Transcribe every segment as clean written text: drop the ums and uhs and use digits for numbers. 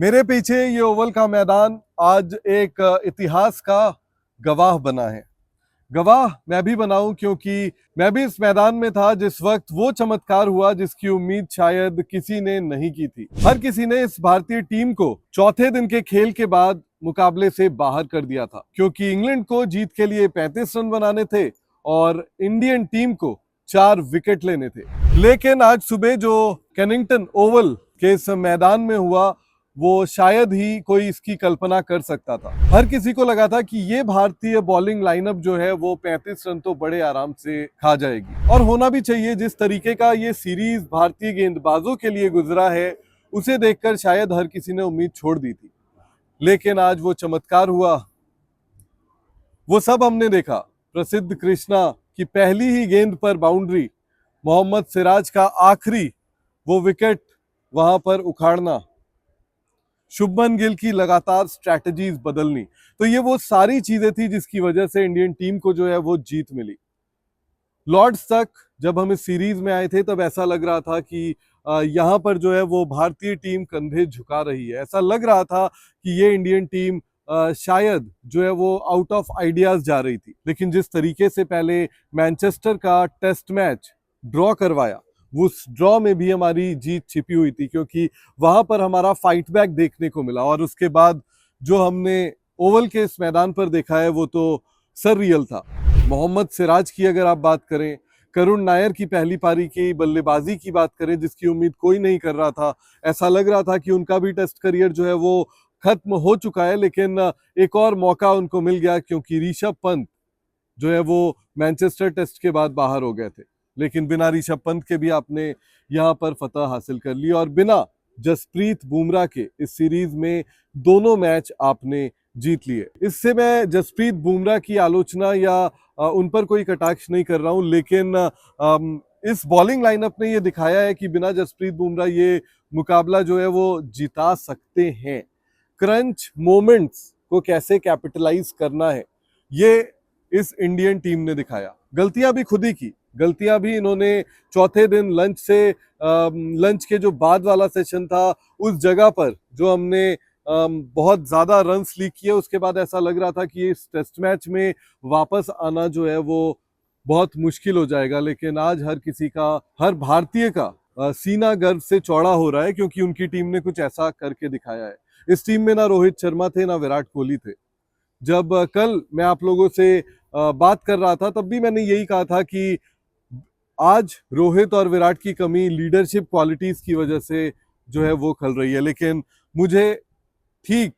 मेरे पीछे ये ओवल का मैदान आज एक इतिहास का गवाह बना है। गवाह मैं भी बनाऊं क्योंकि मैं भी इस मैदान में था जिस वक्त वो चमत्कार हुआ जिसकी उम्मीद शायद किसी ने नहीं की थी। हर किसी ने इस भारतीय टीम को चौथे दिन के खेल के बाद मुकाबले से बाहर कर दिया था, क्योंकि इंग्लैंड को जीत के लिए 35 रन बनाने थे और इंडियन टीम को 4 विकेट लेने थे। लेकिन आज सुबह जो केनिंगटन ओवल के इस मैदान में हुआ, वो शायद ही कोई इसकी कल्पना कर सकता था। हर किसी को लगा था कि ये भारतीय बॉलिंग लाइनअप जो है वो 35 रन तो बड़े आराम से खा जाएगी, और होना भी चाहिए। जिस तरीके का ये सीरीज भारतीय गेंदबाजों के लिए गुजरा है, उसे देखकर शायद हर किसी ने उम्मीद छोड़ दी थी। लेकिन आज वो चमत्कार हुआ, वो सब हमने देखा। प्रसिद्ध कृष्णा की पहली ही गेंद पर बाउंड्री, मोहम्मद सिराज का आखिरी वो विकेट वहां पर उखाड़ना, शुभमन गिल की लगातार स्ट्रैटेजीज बदलनी, तो ये वो सारी चीजें थी जिसकी वजह से इंडियन टीम को जो है वो जीत मिली। लॉर्ड्स तक जब हम इस सीरीज में आए थे तब ऐसा लग रहा था कि यहाँ पर जो है वो भारतीय टीम कंधे झुका रही है। ऐसा लग रहा था कि ये इंडियन टीम शायद जो है वो आउट ऑफ आइडियाज जा रही थी। लेकिन जिस तरीके से पहले मैनचेस्टर का टेस्ट मैच ड्रॉ करवाया, उस ड्रॉ में भी हमारी जीत छिपी हुई थी, क्योंकि वहां पर हमारा फाइट बैक देखने को मिला। और उसके बाद जो हमने ओवल के इस मैदान पर देखा है वो तो सररियल था। मोहम्मद सिराज की अगर आप बात करें, करुण नायर की पहली पारी की बल्लेबाजी की बात करें, जिसकी उम्मीद कोई नहीं कर रहा था। ऐसा लग रहा था कि उनका भी टेस्ट करियर जो है वो खत्म हो चुका है, लेकिन एक और मौका उनको मिल गया, क्योंकि ऋषभ पंत जो है वो मैनचेस्टर टेस्ट के बाद बाहर हो गए थे। लेकिन बिना ऋषभ पंत के भी आपने यहाँ पर फतह हासिल कर ली, और बिना जसप्रीत बुमराह के इस सीरीज में दोनों मैच आपने जीत लिए। इससे मैं जसप्रीत बुमराह की आलोचना या उन पर कोई कटाक्ष नहीं कर रहा हूं, लेकिन इस बॉलिंग लाइनअप ने ये दिखाया है कि बिना जसप्रीत बुमराह ये मुकाबला जो है वो जिता सकते हैं। क्रंच मोमेंट्स को कैसे कैपिटलाइज करना है, ये इस इंडियन टीम ने दिखाया। गलतियां भी खुद ही की, गलतियां भी इन्होंने चौथे दिन लंच के जो बाद वाला सेशन था, उस जगह पर जो हमने बहुत ज्यादा रन्स लीक किए, उसके बाद ऐसा लग रहा था कि इस टेस्ट मैच में वापस आना जो है वो बहुत मुश्किल हो जाएगा। लेकिन आज हर किसी का, हर भारतीय का सीना गर्व से चौड़ा हो रहा है, क्योंकि उनकी टीम ने कुछ ऐसा करके दिखाया है। इस टीम में ना रोहित शर्मा थे, ना विराट कोहली थे। जब कल मैं आप लोगों से बात कर रहा था, तब भी मैंने यही कहा था कि आज रोहित और विराट की कमी लीडरशिप क्वालिटीज की वजह से जो है वो खल रही है। लेकिन मुझे ठीक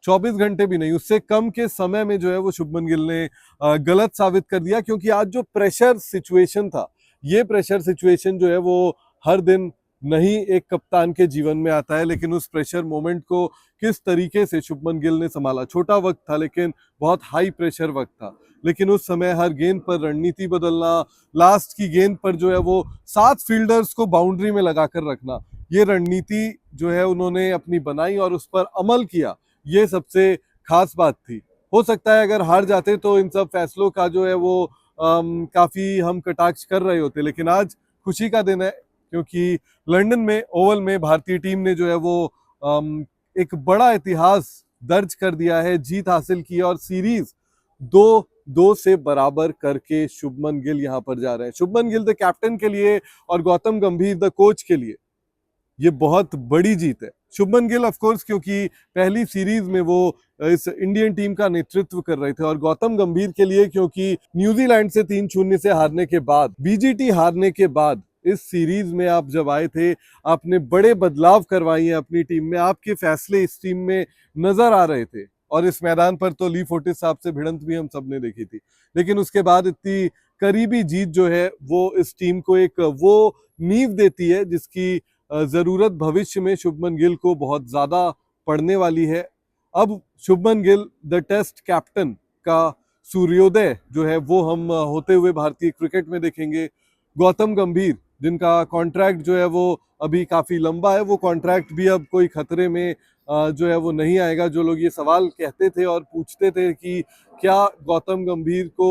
24 घंटे भी नहीं, उससे कम के समय में जो है वो शुभमन गिल ने गलत साबित कर दिया, क्योंकि आज जो प्रेशर सिचुएशन था, ये प्रेशर सिचुएशन जो है वो हर दिन नहीं एक कप्तान के जीवन में आता है। लेकिन उस प्रेशर मोमेंट को किस तरीके से शुभमन गिल ने संभाला। छोटा वक्त था लेकिन बहुत हाई प्रेशर वक्त था, लेकिन उस समय हर गेंद पर रणनीति बदलना, लास्ट की गेंद पर जो है वो 7 फील्डर्स को बाउंड्री में लगाकर रखना, ये रणनीति जो है उन्होंने अपनी बनाई और उस पर अमल किया। ये सबसे खास बात थी। हो सकता है अगर हार जाते तो इन सब फैसलों का जो है वो काफी हम कटाक्ष कर रहे होते, लेकिन आज खुशी का दिन है, क्योंकि लंदन में ओवल में भारतीय टीम ने जो है वो एक बड़ा इतिहास दर्ज कर दिया है, जीत हासिल की, और सीरीज 2-2 से बराबर करके शुभमन गिल यहाँ पर जा रहे हैं। शुभमन गिल द कैप्टन के लिए और गौतम गंभीर द कोच के लिए ये बहुत बड़ी जीत है। शुभमन गिल ऑफ कोर्स, क्योंकि पहली सीरीज में वो इस इंडियन टीम का नेतृत्व कर रहे थे, और गौतम गंभीर के लिए क्योंकि न्यूजीलैंड से 3-0 से हारने के बाद, बीजीटी हारने के बाद इस सीरीज में आप जब आए थे, आपने बड़े बदलाव करवाए हैं अपनी टीम में, आपके फैसले इस टीम में नजर आ रहे थे। और इस मैदान पर तो ली फोर्टिस साहब से भिड़ंत भी हम सब ने देखी थी, लेकिन उसके बाद इतनी करीबी जीत जो है वो इस टीम को एक वो नींव देती है जिसकी जरूरत भविष्य में शुभमन गिल को बहुत ज्यादा पड़ने वाली है। अब Shubman Gill the test captain का सूर्योदय जो है वो हम होते हुए भारतीय क्रिकेट में देखेंगे। गौतम गंभीर, जिनका कॉन्ट्रैक्ट जो है वो अभी काफी लंबा है, वो कॉन्ट्रैक्ट भी अब कोई खतरे में जो है वो नहीं आएगा। जो लोग ये सवाल कहते थे और पूछते थे कि क्या गौतम गंभीर को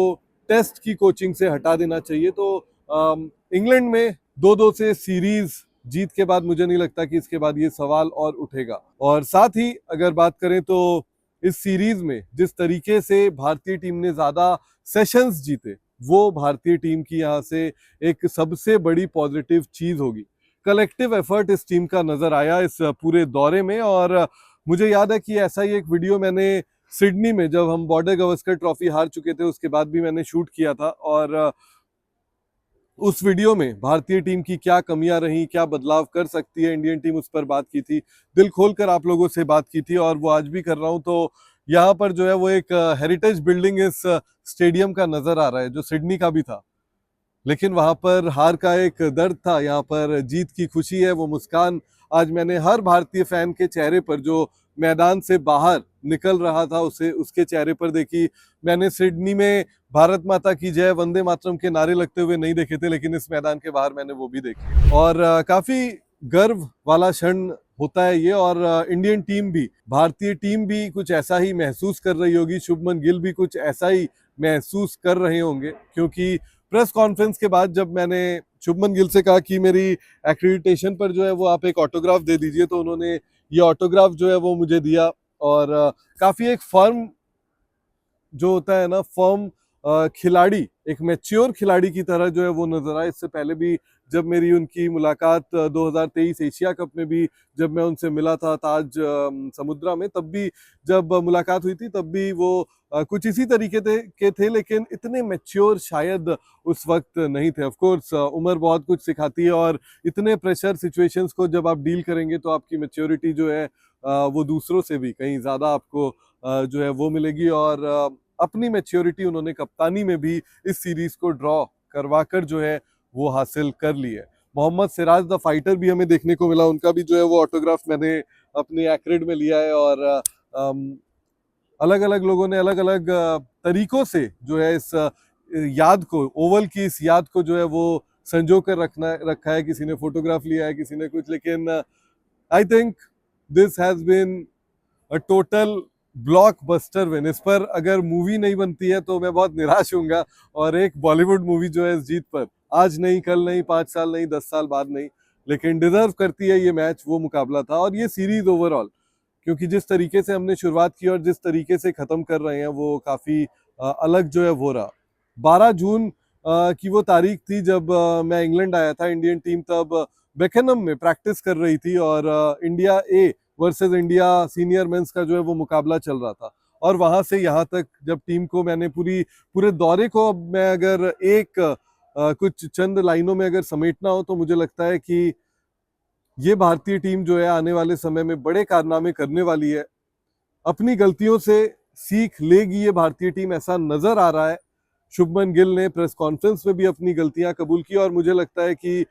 टेस्ट की कोचिंग से हटा देना चाहिए, तो इंग्लैंड में 2-2 से सीरीज जीत के बाद मुझे नहीं लगता कि इसके बाद ये सवाल और उठेगा। और साथ ही अगर बात करें तो इस सीरीज में जिस तरीके से भारतीय टीम ने ज्यादा सेशंस जीते, वो भारतीय टीम की यहाँ से एक सबसे बड़ी पॉजिटिव चीज होगी। कलेक्टिव एफर्ट इस टीम का नजर आया इस पूरे दौरे में। और मुझे याद है कि ऐसा ही एक वीडियो मैंने सिडनी में, जब हम बॉर्डर गवस्कर ट्रॉफी हार चुके थे, उसके बाद भी मैंने शूट किया था। और उस वीडियो में भारतीय टीम की क्या कमियां रही, क्या बदलाव कर सकती है इंडियन टीम, उस पर बात की थी। दिल खोलकर आप लोगों से बात की थी और वो आज भी कर रहा हूं। तो यहाँ पर जो है वो एक हेरिटेज बिल्डिंग इस स्टेडियम का नजर आ रहा है, जो सिडनी का भी था। लेकिन वहां पर हार का एक दर्द था, यहाँ पर जीत की खुशी है। वो मुस्कान आज मैंने हर भारतीय फैन के चेहरे पर, जो मैदान से बाहर निकल रहा था, उसे उसके चेहरे पर देखी। मैंने सिडनी में भारत माता की जय, वंदे मातरम के नारे लगते हुए नहीं देखे थे, लेकिन इस मैदान के बाहर मैंने वो भी देखे। और काफी गर्व वाला क्षण होता है ये। और इंडियन टीम भी, भारतीय टीम भी कुछ ऐसा ही महसूस कर रही होगी, शुभमन गिल भी कुछ ऐसा ही महसूस कर रहे होंगे। क्योंकि प्रेस कॉन्फ्रेंस के बाद जब मैंने शुभमन गिल से कहा कि मेरी एक्रेडिटेशन पर जो है वो आप एक ऑटोग्राफ दे दीजिए, तो उन्होंने ये ऑटोग्राफ जो है वो मुझे दिया। और काफी एक फर्म जो होता है ना, फर्म खिलाड़ी, एक मैच्योर खिलाड़ी की तरह जो है वो नजर आया। इससे पहले भी जब मेरी उनकी मुलाकात 2023 एशिया कप में भी जब मैं उनसे मिला था ताज समुद्रा में, तब भी जब मुलाकात हुई थी, तब भी वो कुछ इसी तरीके के थे, लेकिन इतने मैच्योर शायद उस वक्त नहीं थे। ऑफ कोर्स उम्र बहुत कुछ सिखाती है, और इतने प्रेशर सिचुएशंस को जब आप डील करेंगे तो आपकी मैच्योरिटी जो है वो दूसरों से भी कहीं ज्यादा आपको जो है वो मिलेगी। और अपनी मैच्योरिटी उन्होंने कप्तानी में भी इस सीरीज को ड्रॉ करवाकर जो है वो हासिल कर ली है। मोहम्मद सिराज द फाइटर भी हमें देखने को मिला, उनका भी जो है वो ऑटोग्राफ मैंने अपने एक्रेड में लिया है। और अलग अलग लोगों ने अलग अलग तरीकों से जो है इस याद को, ओवल की इस याद को जो है वो संजो कर रखा है। किसी ने फोटोग्राफ लिया है, किसी ने कुछ, लेकिन I think this has been a total blockbuster win. इस पर अगर मूवी नहीं बनती है तो मैं बहुत निराश होऊंगा। और एक बॉलीवुड मूवी जो है इस जीत पर, आज नहीं, कल नहीं, 5 साल नहीं, 10 साल बाद नहीं, लेकिन डिजर्व करती है ये मैच, वो मुकाबला था और ये सीरीज ओवरऑल। क्योंकि जिस तरीके से हमने शुरुआत की और जिस तरीके से खत्म कर रहे हैं, वो काफी अलग जो है वो रहा। 12 जून की वो तारीख थी जब मैं इंग्लैंड आया था। इंडियन टीम तब बेकनम में प्रैक्टिस कर रही थी और India A versus India senior mains का जो है वो मुकाबला चल रहा था। और वहां से यहाँ तक जब टीम को मैंने पूरे दौरे को, अब मैं अगर एक कुछ चंद लाइनों में अगर समेटना हो, तो मुझे लगता है कि ये भारतीय टीम जो है आने वाले समय में बड़े कारनामे करने वाली है। अपनी गलतियों से सीख लेगी ये भारतीय टीम, ऐसा नजर आ रहा है। शुभमन गिल ने प्रेस कॉन्फ्रेंस में भी अपनी गलतियां कबूल की, और मुझे लगता है कि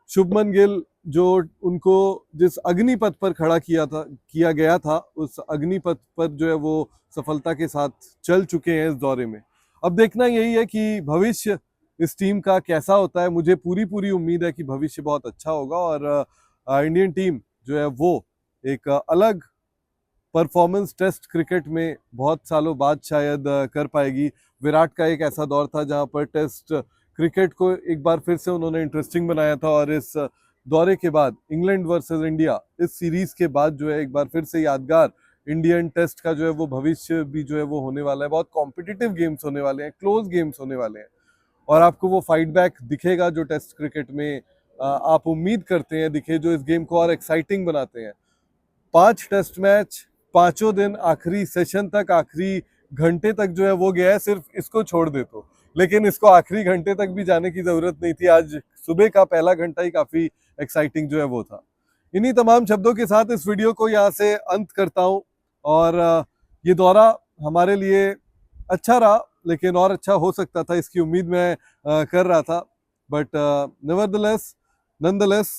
शुभमन गिल जो उनको जिस अग्निपथ पर खड़ा किया गया था, उस अग्निपथ पर जो है वो सफलता के साथ चल चुके हैं इस दौरे में। अब देखना यही है कि भविष्य इस टीम का कैसा होता है। मुझे पूरी उम्मीद है कि भविष्य बहुत अच्छा होगा और इंडियन टीम जो है वो एक अलग परफॉर्मेंस टेस्ट क्रिकेट में बहुत सालों बाद शायद कर पाएगी। विराट का एक ऐसा दौर था जहां पर टेस्ट क्रिकेट को एक बार फिर से उन्होंने इंटरेस्टिंग बनाया था, और इस दौरे के बाद इंग्लैंड वर्सेस इंडिया, इस सीरीज के बाद जो है एक बार फिर से यादगार इंडियन टेस्ट का जो है वो भविष्य भी जो है वो होने वाला है। बहुत कॉम्पिटिटिव गेम्स होने वाले हैं, क्लोज गेम्स होने वाले हैं, और आपको वो फाइट बैक दिखेगा जो टेस्ट क्रिकेट में आप उम्मीद करते हैं दिखे, जो इस गेम को और एक्साइटिंग बनाते हैं। 5 टेस्ट मैच, 5 दिन, आखिरी सेशन तक, आखिरी घंटे तक जो है वो गया है। सिर्फ इसको छोड़ दे तो, लेकिन इसको आखिरी घंटे तक भी जाने की जरूरत नहीं थी। आज सुबह का पहला घंटा ही काफी एक्साइटिंग जो है वो था। इन्हीं तमाम शब्दों के साथ इस वीडियो को यहाँ से अंत करता हूँ। और ये दौरा हमारे लिए अच्छा रहा, लेकिन और अच्छा हो सकता था, इसकी उम्मीद मैं कर रहा था। बट नेवरदलेस, नॉनदलेस,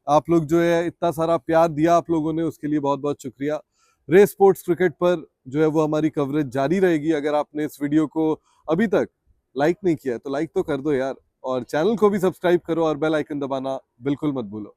आप लोग जो है इतना सारा प्यार दिया आप लोगों ने, उसके लिए बहुत बहुत शुक्रिया। रे स्पोर्ट्स क्रिकेट पर जो है वो हमारी कवरेज जारी रहेगी। अगर आपने इस वीडियो को अभी तक लाइक नहीं किया तो लाइक तो कर दो यार, और चैनल को भी सब्सक्राइब करो और बेल आइकन दबाना बिल्कुल मत भूलो।